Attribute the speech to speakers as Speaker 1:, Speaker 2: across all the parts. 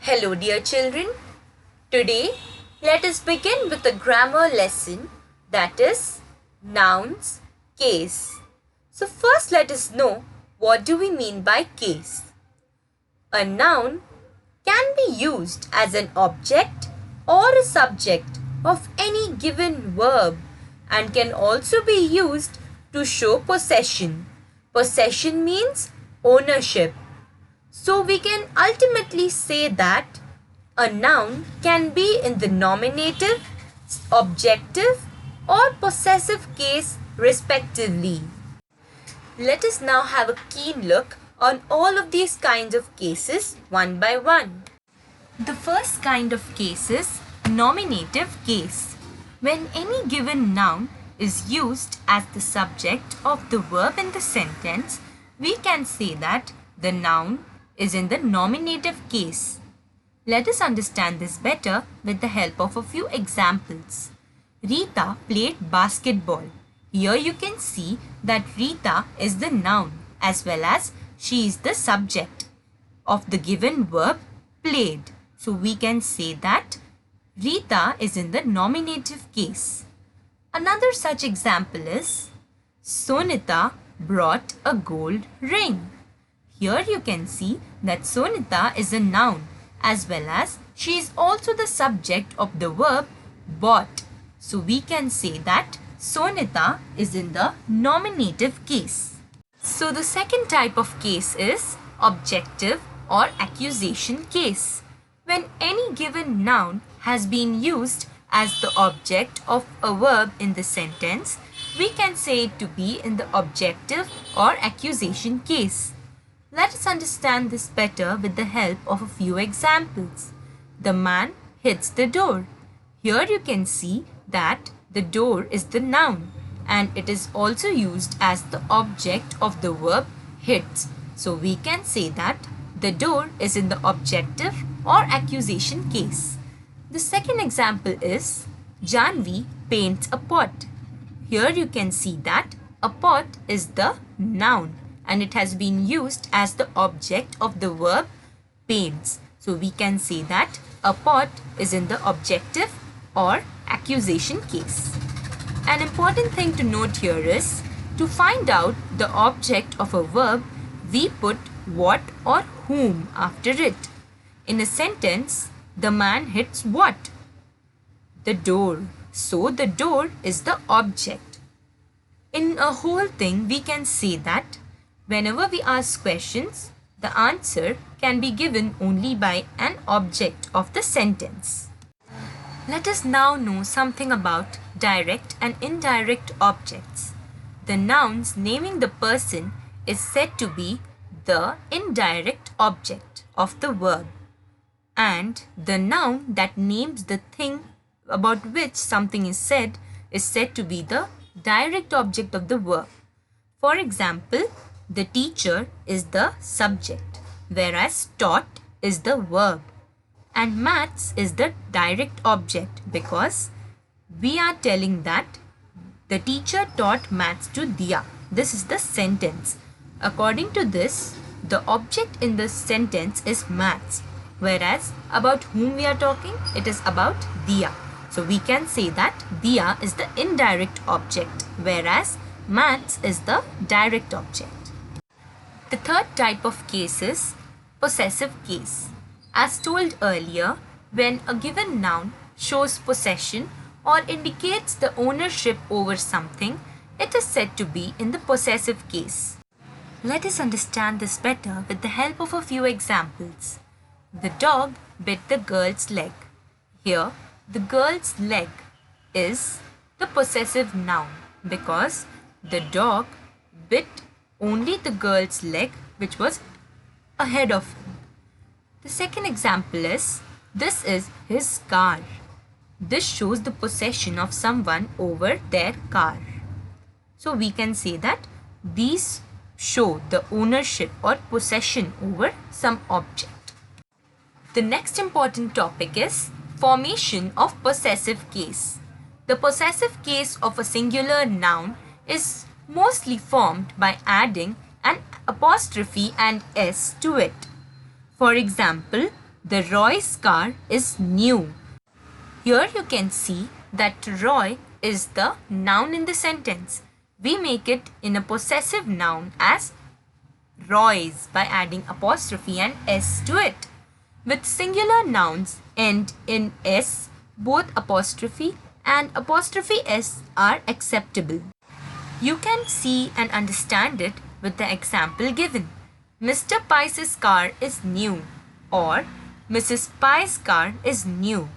Speaker 1: Hello dear children. Today let us begin with a grammar lesson, that is nouns case. So first let us know, what do we mean by case? A noun can be used as an object or a subject of any given verb and can also be used to show possession. Possession means ownership. So we can ultimately say that a noun can be in the nominative, objective or possessive case respectively. Let us now have a keen look on all of these kinds of cases one by one. The first kind of case is nominative case. When any given noun is used as the subject of the verb in the sentence, we can say that the noun is in the nominative case. Let us understand this better with the help of a few examples. Rita played basketball. Here you can see that Rita is the noun as well as she is the subject of the given verb played. So we can say that Rita is in the nominative case. Another such example is Sonita brought a gold ring. Here you can see that Sonita is a noun as well as she is also the subject of the verb bought. So we can say that Sonita is in the nominative case. So the second type of case is objective or accusation case. When any given noun has been used as the object of a verb in the sentence, we can say it to be in the objective or accusation case. Let us understand this better with the help of a few examples. The man hits the door. Here you can see that the door is the noun and it is also used as the object of the verb hits. So we can say that the door is in the objective or accusation case. The second example is Janvi paints a pot. Here you can see that a pot is the noun and it has been used as the object of the verb paints. So we can say that a pot is in the objective or accusation case. An important thing to note here is, to find out the object of a verb, we put what or whom after it. In a sentence, the man hits what? The door. So the door is the object. In a whole thing, we can say that whenever we ask questions, the answer can be given only by an object of the sentence. Let us now know something about direct and indirect objects. The nouns naming the person is said to be the indirect object of the verb, and the noun that names the thing about which something is said to be the direct object of the verb. For example, the teacher is the subject, whereas taught is the verb. And maths is the direct object because we are telling that the teacher taught maths to Diya. This is the sentence. According to this, the object in the sentence is maths, whereas about whom we are talking, it is about Diya. So we can say that Diya is the indirect object, whereas maths is the direct object. The third type of case is possessive case. As told earlier, when a given noun shows possession or indicates the ownership over something, it is said to be in the possessive case. Let us understand this better with the help of a few examples. The dog bit the girl's leg. Here, the girl's leg is the possessive noun because the dog bit only the girl's leg which was ahead of him. The second example is, this is his car. This shows the possession of someone over their car. So we can say that these show the ownership or possession over some object. The next important topic is formation of possessive case. The possessive case of a singular noun is mostly formed by adding an apostrophe and s to it. For example, The Roy's car is new. Here you can see that Roy is the noun in the sentence. We make it in a possessive noun as Roy's by adding apostrophe and s to it. With singular nouns end in s, both apostrophe and apostrophe s are acceptable. You can see and understand it with the example given. Mr. Pice's car is new or Mrs. Pye's car is new.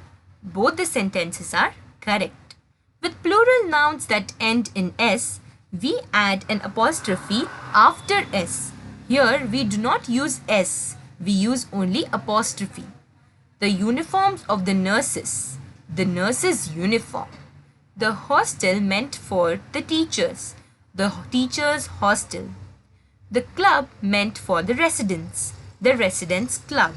Speaker 1: Both the sentences are correct. With plural nouns that end in s, we add an apostrophe after s. Here we do not use s, we use only apostrophe. The uniforms of the nurses uniform. The hostel meant for the teachers hostel. The club meant for the residents club.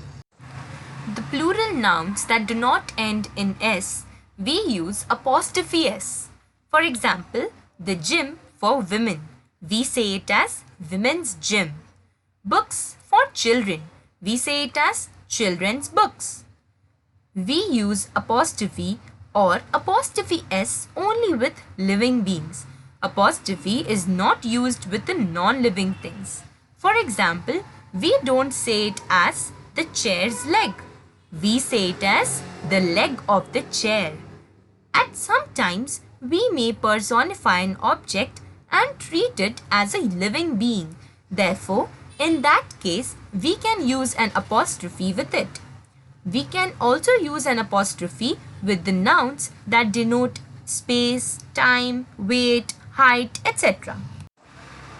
Speaker 1: The plural nouns that do not end in s, we use apostrophe s. For example, the gym for women, we say it as women's gym. Books for children, we say it as children's books. We use apostrophe or apostrophe s only with living beings. Apostrophe is not used with the non-living things. For example, we don't say it as the chair's leg. We say it as the leg of the chair. At some times, we may personify an object and treat it as a living being. Therefore, in that case, we can use an apostrophe with it. We can also use an apostrophe with the nouns that denote space, time, weight, height, etc.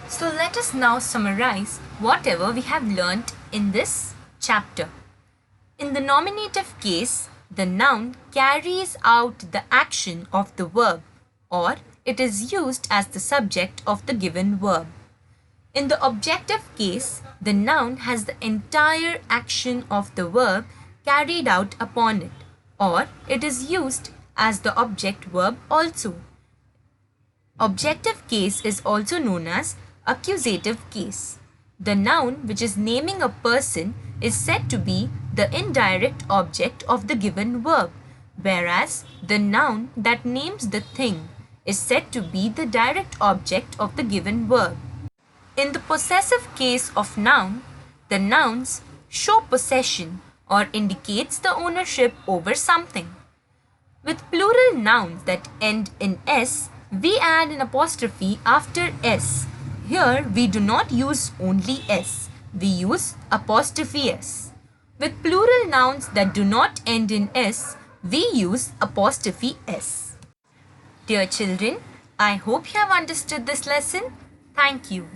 Speaker 1: So let us now summarize whatever we have learnt in this chapter. In the nominative case, the noun carries out the action of the verb, or it is used as the subject of the given verb. In the objective case, the noun has the entire action of the verb carried out upon it, or it is used as the object verb also. Objective case is also known as accusative case. The noun which is naming a person is said to be the indirect object of the given verb, whereas the noun that names the thing is said to be the direct object of the given verb. In the possessive case of noun, the nouns show possession or indicates the ownership over something. With plural nouns that end in s, we add an apostrophe after s. Here we do not use only s, we use apostrophe s. With plural nouns that do not end in s, we use apostrophe s. Dear children, I hope you have understood this lesson. Thank you.